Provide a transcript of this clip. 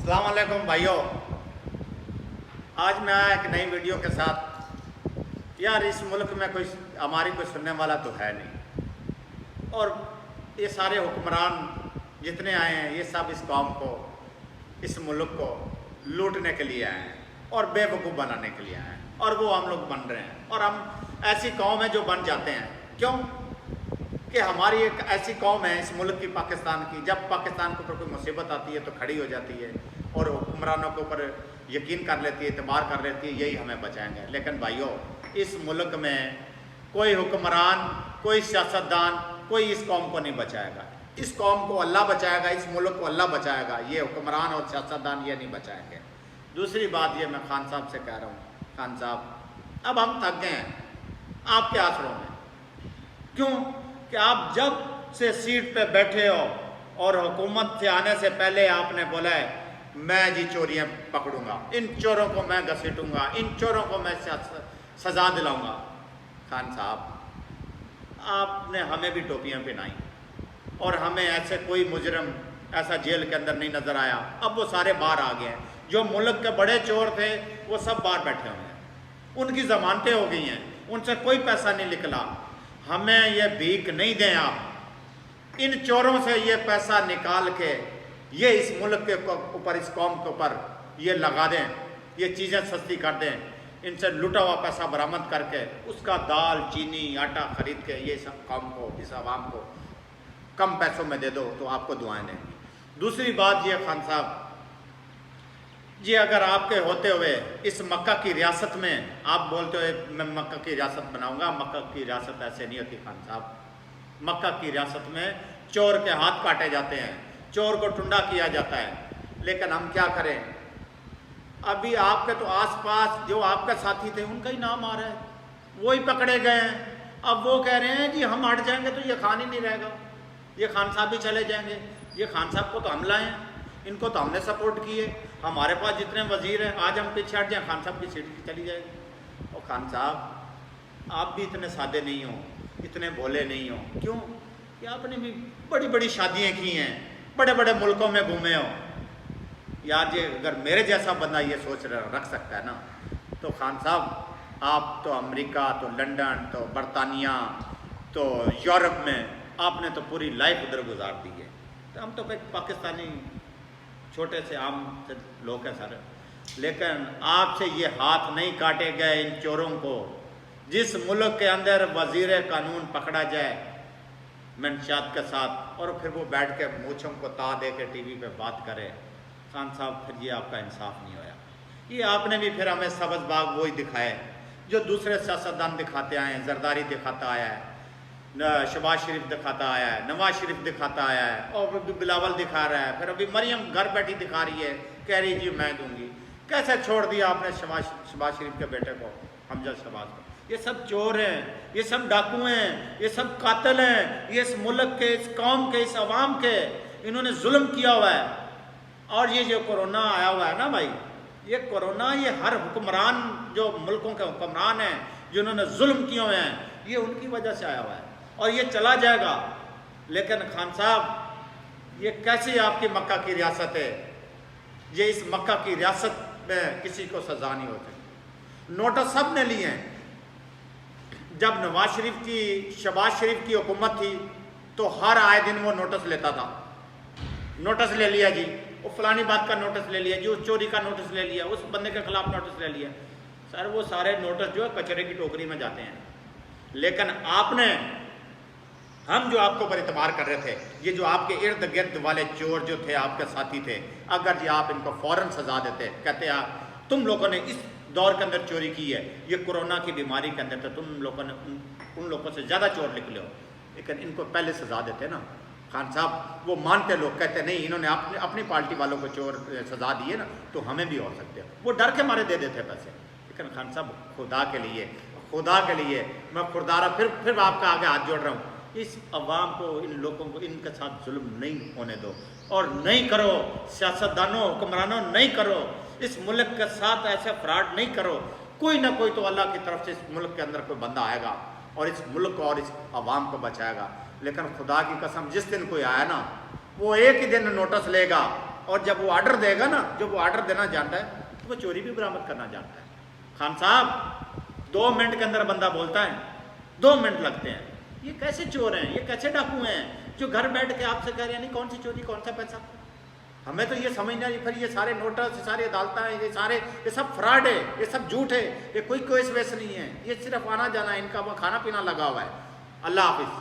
अस्सलाम वालेकुम भाइयों, आज मैं आया एक नई वीडियो के साथ। यार इस मुल्क में कोई हमारी कोई सुनने वाला तो है नहीं, और ये सारे हुक्मरान जितने आए हैं ये सब इस कौम को, इस मुल्क को लूटने के लिए आए हैं और बेवकूफ़ बनाने के लिए आए हैं, और वो हम लोग बन रहे हैं। और हम ऐसी कौम है जो बन जाते हैं। क्यों कि हमारी एक ऐसी कौम है इस मुल्क की, पाकिस्तान की, जब पाकिस्तान के ऊपर कोई मुसीबत आती है तो खड़ी हो जाती है और हुक्मरानों के ऊपर यकीन कर लेती है, एतबार कर लेती है, यही हमें बचाएंगे। लेकिन भाइयों, इस मुल्क में कोई हुक्मरान, कोई सियासतदान, कोई इस कौम को नहीं बचाएगा। इस कौम को अल्लाह बचाएगा, इस मुल्क को अल्लाह बचाएगा, ये हुक्मरान और सियासतदान ये नहीं बचाएंगे। दूसरी बात ये मैं खान साहब से कह रहा हूँ, खान साहब अब हम थक गए हैं आपके आसरों में। क्यों कि आप जब से सीट पे बैठे हो और हुकूमत से आने से पहले आपने बोला है मैं जी चोरियां पकड़ूंगा, इन चोरों को मैं घसीटूंगा, इन चोरों को मैं सज़ा दिलाऊंगा। खान साहब आपने हमें भी टोपियां पहनाई और हमें ऐसे कोई मुजरम ऐसा जेल के अंदर नहीं नज़र आया। अब वो सारे बाहर आ गए हैं। जो मुल्क के बड़े चोर थे वो सब बाहर बैठे हुए हैं, उनकी ज़मानतें हो गई हैं, उनसे कोई पैसा नहीं निकला। हमें ये भीख नहीं दें आप, इन चोरों से ये पैसा निकाल के ये इस मुल्क के ऊपर, इस कौम के ऊपर ये लगा दें, ये चीज़ें सस्ती कर दें, इनसे लुटा हुआ पैसा बरामद करके उसका दाल चीनी आटा ख़रीद के ये सब कौम को, इस आवाम को कम पैसों में दे दो तो आपको दुआएं देंगी। दूसरी बात ये खान साहब जी, अगर आपके होते हुए इस मक्का की रियासत में आप बोलते हो मैं मक्का की रियासत बनाऊंगा, मक्का की रियासत ऐसे नहीं होती खान साहब। मक्का की रियासत में चोर के हाथ काटे जाते हैं, चोर को टुंडा किया जाता है। लेकिन हम क्या करें, अभी आपके तो आसपास जो आपके साथी थे उनका ही नाम आ रहा है, वो ही पकड़े गए हैं। अब वो कह रहे हैं जी हम हट जाएंगे तो ये खान ही नहीं रहेगा, ये खान साहब भी चले जाएंगे। ये खान साहब को तो हम लाए हैं, इनको तो हमने सपोर्ट किए, हमारे पास जितने वजीर हैं आज हम पीछे हट जाएं, खान साहब की सीट चली जाएगी। और खान साहब आप भी इतने सादे नहीं हो, इतने भोले नहीं हो। क्यों कि आपने भी बड़ी बड़ी शादियां की हैं, बड़े बड़े मुल्कों में घूमे हो। यार ये अगर मेरे जैसा बंदा ये सोच रख सकता है ना, तो खान साहब आप तो अमेरिका, तो लंदन, तो बरतानिया, तो यूरोप में आपने तो पूरी लाइफ उधर गुजार दी है। तो हम तो पाकिस्तानी छोटे से आम से लोग हैं सारे। लेकिन आपसे ये हाथ नहीं काटे गए इन चोरों को। जिस मुल्क के अंदर वजीर कानून पकड़ा जाए मंशियात के साथ और फिर वो बैठ के मूँछों को ता दे के टीवी पे बात करे, खान साहब फिर ये आपका इंसाफ नहीं होया। ये आपने भी फिर हमें सब्ज़ बाग वही दिखाए जो दूसरे सियासतदान दिखाते आए हैं। जरदारी दिखाता आया है, शहबाज शरीफ दिखाता आया है, नवाज शरीफ दिखाता आया है, और बिलावल दिखा रहा है, फिर अभी मरियम घर बैठी दिखा रही है, कह रही जी मैं दूंगी। कैसे छोड़ दिया आपने शहबाज शरीफ के बेटे को, हमजा शहबाज को। ये सब चोर हैं, ये सब डाकू हैं, ये सब कातिल हैं, ये इस मुल्क के, इस कौम के, इस अवाम के इन्होंने जुल्म किया हुआ है। और ये जो कोरोना आया हुआ है ना भाई, ये कोरोना ये हर हुक्मरान, जो मुल्कों के हुक्मरान हैं जिन्होंने जुल्म किए हुए हैं, ये उनकी वजह से आया हुआ है और ये चला जाएगा। लेकिन खान साहब ये कैसी आपकी मक्का की रियासत है, ये इस मक्का की रियासत में किसी को सजा नहीं हो सकती। नोटिस सब ने लिए हैं। जब नवाज शरीफ की, शहबाज शरीफ की हुकूमत थी तो हर आए दिन वो नोटिस लेता था। नोटिस ले लिया जी, वो फलानी बात का नोटिस ले लिया जी, उस चोरी का नोटिस ले लिया, उस बंदे के खिलाफ नोटिस ले लिया। सर वो सारे नोटिस जो है कचरे की टोकरी में जाते हैं। लेकिन आपने, हम जो आपको पर इतबार कर रहे थे, ये जो आपके इर्द गिर्द वाले चोर जो थे, आपके साथी थे, अगर जी आप इनको फौरन सजा देते, कहते आप तुम लोगों ने इस दौर के अंदर चोरी की है, ये कोरोना की बीमारी के अंदर तो तुम लोगों ने उन लोगों से ज़्यादा चोर निकले हो, लेकिन इनको पहले सजा देते ना। खान साहब वो मानते, लोग कहते नहीं इन्होंने अपनी पार्टी वालों को चोर सजा दी है ना, तो हमें भी हो सकते हो। वो डर के मारे दे देते पैसे। लेकिन खान साहब खुदा के लिए मैं खुदारा फिर आपका आगे हाथ जोड़ रहा हूँ, इस अवाम को, इन लोगों को, इनके साथ जुल्म नहीं होने दो। और नहीं करो, सियासतदानों, हुक्मरानों नहीं करो, इस मुल्क के साथ ऐसे फ्रॉड नहीं करो। कोई ना कोई तो अल्लाह की तरफ से इस मुल्क के अंदर कोई बंदा आएगा और इस मुल्क को और इस अवाम को बचाएगा। लेकिन खुदा की कसम जिस दिन कोई आया ना, वो एक ही दिन नोटिस लेगा اور جب وہ آرڈر دے گا نا، جب وہ آرڈر دینا جانتا ہے تو وہ چوری بھی برآمد کرنا جانتا ہے۔ خان صاحب 2 منٹ کے اندر بندہ بولتا ہے، 2 منٹ لگتے ہیں۔ یہ کیسے چور ہیں، یہ کیسے ڈاکو ہیں جو گھر بیٹھ کے آپ سے کہہ رہے ہیں نہیں کون سی چوری، کون سا پیسہ؟ ہمیں تو یہ سمجھنا نہیں، پھر یہ سارے نوٹس، یہ سارے عدالتیں، یہ سب فراڈ ہے، یہ سب جھوٹ ہے، یہ کوئی کیس ویس نہیں ہے، یہ صرف آنا جانا ان کا وہ کھانا پینا لگا ہوا ہے۔ اللہ حافظ۔